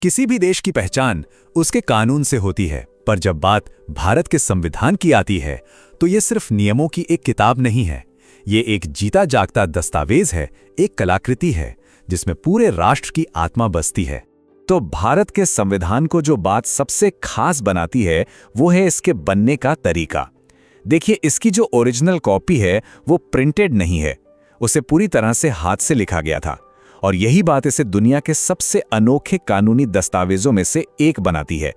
किसी भी देश की पहचान उसके कानून से होती है, पर जब बात भारत के संविधान की आती है तो ये सिर्फ नियमों की एक किताब नहीं है। ये एक जीता जागता दस्तावेज है, एक कलाकृति है जिसमें पूरे राष्ट्र की आत्मा बसती है। तो भारत के संविधान को जो बात सबसे खास बनाती है वो है इसके बनने का तरीका। देखिए, इसकी जो ओरिजिनल कॉपी है वो प्रिंटेड नहीं है, उसे पूरी तरह से हाथ से लिखा गया था। और यही बात इसे दुनिया के सबसे अनोखे कानूनी दस्तावेजों में से एक बनाती है।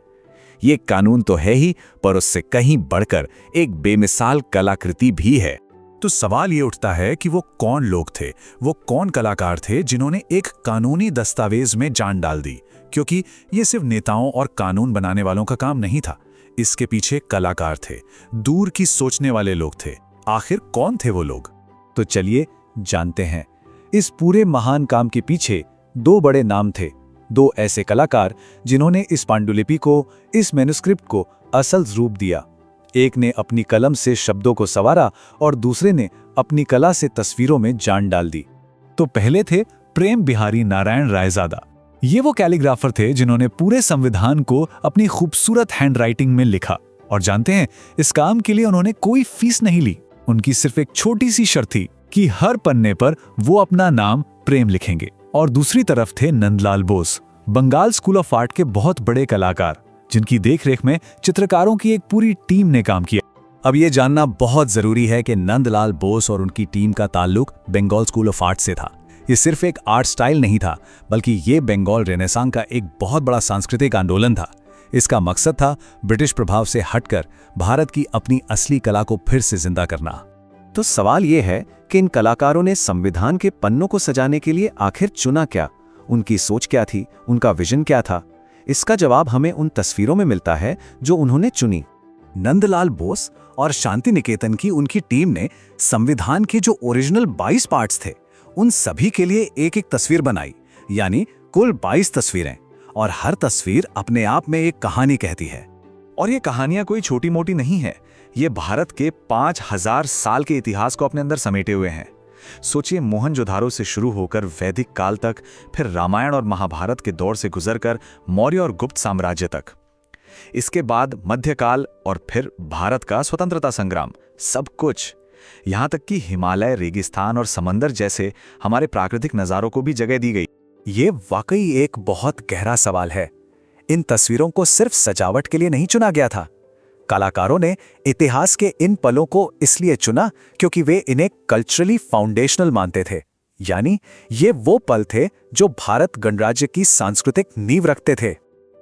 ये कानून तो है ही, पर उससे कहीं बढ़कर एक बेमिसाल कलाकृति भी है। तो सवाल ये उठता है कि वो कौन लोग थे, वो कौन कलाकार थे जिन्होंने एक कानूनी दस्तावेज में जान डाल दी। क्योंकि ये सिर्फ नेताओं और कानून बनाने वालों का काम नहीं था, इसके पीछे कलाकार थे, दूर की सोचने वाले लोग थे। आखिर कौन थे वो लोग? तो चलिए जानते हैं। इस पूरे महान काम के पीछे दो बड़े नाम थे, दो ऐसे कलाकार जिन्होंने इस पांडुलिपि को, इस मैन्युस्क्रिप्ट को असल रूप दिया। एक ने अपनी कलम से शब्दों को संवारा और दूसरे ने अपनी कला से तस्वीरों में जान डाल दी। तो पहले थे प्रेम बिहारी नारायण रायजादा। ये वो कैलीग्राफर थे जिन्होंने पूरे संविधान को अपनी खूबसूरत हैंडराइटिंग में लिखा। और जानते हैं, इस काम के लिए उन्होंने कोई फीस नहीं ली। उनकी सिर्फ एक छोटी सी शर्त थी कि हर पन्ने पर वो अपना नाम प्रेम लिखेंगे। और दूसरी तरफ थे Nandalal Bose, Bengal school of art के बहुत बड़े कलाकार, जिनकी देखरेख में चित्रकारों की एक पूरी टीम ने काम किया। अब ये जानना बहुत जरूरी है कि नंदलाल बोस और उनकी टीम का ताल्लुक बंगाल स्कूल ऑफ आर्ट से था। ये सिर्फ एक आर्ट स्टाइल नहीं था, बल्कि ये बंगाल रेनेसां का एक बहुत बड़ा सांस्कृतिक आंदोलन था। इसका मकसद था ब्रिटिश प्रभाव से हटकर भारत की अपनी असली कला को फिर से जिंदा करना। तो सवाल यह है कि इन कलाकारों ने संविधान के पन्नों को सजाने के लिए आखिर चुना क्या? उनकी सोच क्या थी? उनका विजन क्या था? इसका जवाब हमें उन तस्वीरों में मिलता है जो उन्होंने चुनी। नंदलाल बोस और शांति निकेतन की उनकी टीम ने संविधान के जो ओरिजिनल 22 पार्ट्स थे, उन सभी के लिए एक एक तस्वीर बनाई, यानी कुल 22 तस्वीरें। और हर तस्वीर अपने आप में एक कहानी कहती है। और ये कहानियां कोई छोटी मोटी नहीं है, ये भारत के 5000 साल के इतिहास को अपने अंदर समेटे हुए हैं। सोचिए, मोहनजोदारो से शुरू होकर वैदिक काल तक, फिर रामायण और महाभारत के दौर से गुजरकर मौर्य और गुप्त साम्राज्य तक, इसके बाद मध्यकाल और फिर भारत का स्वतंत्रता संग्राम, सब कुछ। यहां तक कि हिमालय, रेगिस्तान और समंदर जैसे हमारे प्राकृतिक नजारों को भी जगह दी गई। ये वाकई एक बहुत गहरा सवाल है। इन तस्वीरों को सिर्फ सजावट के लिए नहीं चुना गया था। कलाकारों ने इतिहास के इन पलों को इसलिए चुना क्योंकि वे इन्हें कल्चरली फाउंडेशनल मानते थे। यानी ये वो पल थे जो भारत गणराज्य की सांस्कृतिक नींव रखते थे।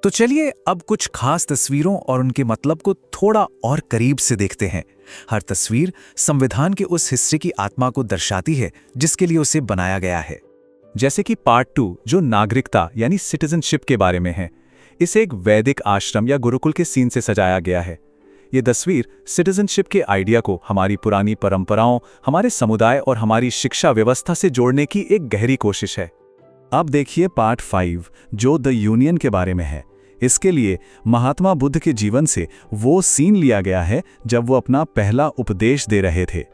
तो चलिए अब कुछ खास तस्वीरों और उनके मतलब को थोड़ा और करीब से देखते हैं। हर तस्वीर संविधान के उस हिस्से की आत्मा को दर्शाती है जिसके लिए उसे बनाया गया है। जैसे कि पार्ट 2 जो नागरिकता यानी सिटीजनशिप के बारे में है, इसे एक वैदिक आश्रम या गुरुकुल के सीन से सजाया गया है। ये तस्वीर सिटीजनशिप के आइडिया को हमारी पुरानी परंपराओं, हमारे समुदाय और हमारी शिक्षा व्यवस्था से जोड़ने की एक गहरी कोशिश है। अब देखिए पार्ट 5 जो द यूनियन के बारे में है। इसके लिए महात्मा बुद्ध के जीवन से वो सीन लिया गया है जब वो अपना पहला उपदेश दे रहे थे।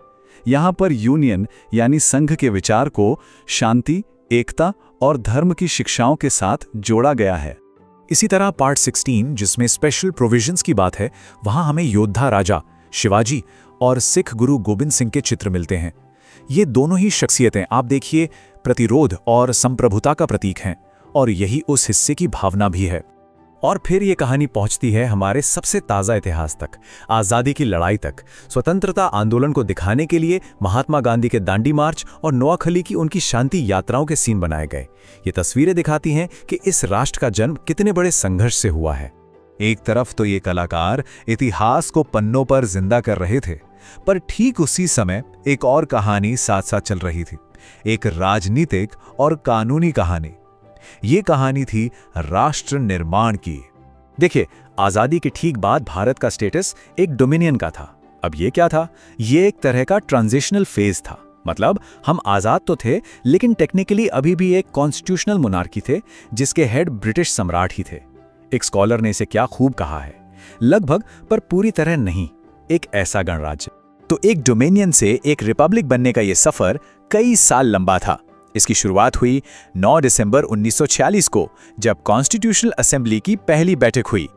यहाँ पर यूनियन यानी संघ के विचार को शांति, एकता और धर्म की शिक्षाओं के साथ जोड़ा गया है। इसी तरह पार्ट 16 जिसमें स्पेशल प्रोविजंस की बात है, वहां हमें योद्धा राजा शिवाजी और सिख गुरु गोबिंद सिंह के चित्र मिलते हैं। ये दोनों ही शख्सियतें आप देखिए प्रतिरोध और संप्रभुता का प्रतीक हैं, और यही उस हिस्से की भावना भी है। और फिर ये कहानी पहुंचती है हमारे सबसे ताज़ा इतिहास तक, आज़ादी की लड़ाई तक। स्वतंत्रता आंदोलन को दिखाने के लिए महात्मा गांधी के दांडी मार्च और नोआखली की उनकी शांति यात्राओं के सीन बनाए गए। ये तस्वीरें दिखाती हैं कि इस राष्ट्र का जन्म कितने बड़े संघर्ष से हुआ है। एक तरफ तो ये कलाकार इतिहास को पन्नों पर जिंदा कर रहे थे, पर ठीक उसी समय एक और कहानी साथ साथ चल रही थी, एक राजनीतिक और कानूनी कहानी। ये कहानी थी राष्ट्र निर्माण की। देखिए, आज़ादी के ठीक बाद भारत का स्टेटस एक डोमिनियन का था। अब ये क्या था? ये एक तरह का ट्रांजिशनल फेज था। मतलब हम आज़ाद तो थे, लेकिन टेक्निकली अभी भी एक कॉन्स्टिट्यूशनल मोनार्की थे जिसके हेड ब्रिटिश सम्राट ही थे। एक स्कॉलर ने इसे क्या खूब कहा है, लगभग पर पूरी तरह नहीं, एक ऐसा गणराज्य। तो एक डोमिनियन से एक रिपब्लिक बनने का ये सफर कई साल लंबा था। इसकी शुरुआत हुई 9 दिसंबर 1946 को, जब कॉन्स्टिट्यूशनल असेंबली की पहली बैठक हुई।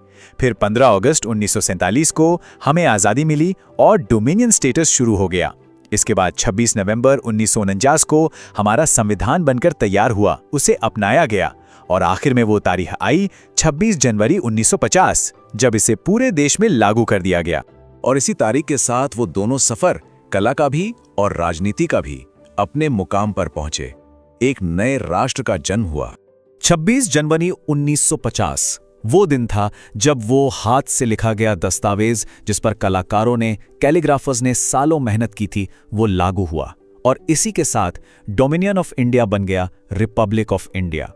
फिर 15 अगस्त 1947 को हमें आज़ादी मिली और डोमिनियन स्टेटस शुरू हो गया। इसके बाद 26 नवंबर 1949 को हमारा संविधान बनकर तैयार हुआ, उसे अपनाया गया और आखिर में वो तारीख आई 26 जनवरी 1950, जब इसे पूरे देश में लागू कर दिया गया। और इसी तारीख के साथ वो दोनों सफर, कला का भी और राजनीति का भी, अपने मुकाम पर पहुंचे। एक नए राष्ट्र का जन्म हुआ। 26 जनवरी 1950 वो दिन था जब वो हाथ से लिखा गया दस्तावेज, जिस पर कलाकारों ने, कैलीग्राफर्स ने सालों मेहनत की थी, वो लागू हुआ। और इसी के साथ डोमिनियन ऑफ इंडिया बन गया रिपब्लिक ऑफ इंडिया।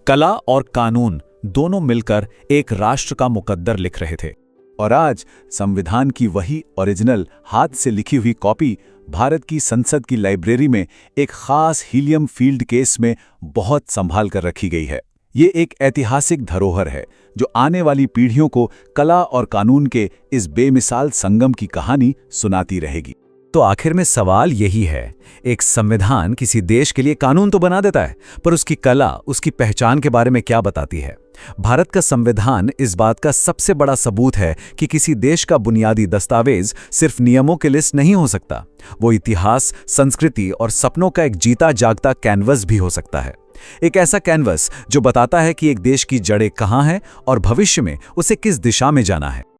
कला और कानून दोनों मिलकर एक राष्ट्र का मुकद्दर लिख रहे थे। और आज संविधान की वही ओरिजिनल हाथ से लिखी हुई कॉपी भारत की संसद की लाइब्रेरी में एक खास हीलियम फील्ड केस में बहुत संभाल कर रखी गई है। ये एक ऐतिहासिक धरोहर है जो आने वाली पीढ़ियों को कला और कानून के इस बेमिसाल संगम की कहानी सुनाती रहेगी। तो आखिर में सवाल यही है, एक संविधान किसी देश के लिए कानून तो बना देता है, पर उसकी कला, उसकी पहचान के बारे में क्या बताती है? भारत का संविधान इस बात का सबसे बड़ा सबूत है कि किसी देश का बुनियादी दस्तावेज सिर्फ नियमों की लिस्ट नहीं हो सकता, वो इतिहास, संस्कृति और सपनों का एक जीता जागता कैनवस भी हो सकता है। एक ऐसा कैनवस जो बताता है कि एक देश की जड़ें कहाँ हैं और भविष्य में उसे किस दिशा में जाना है।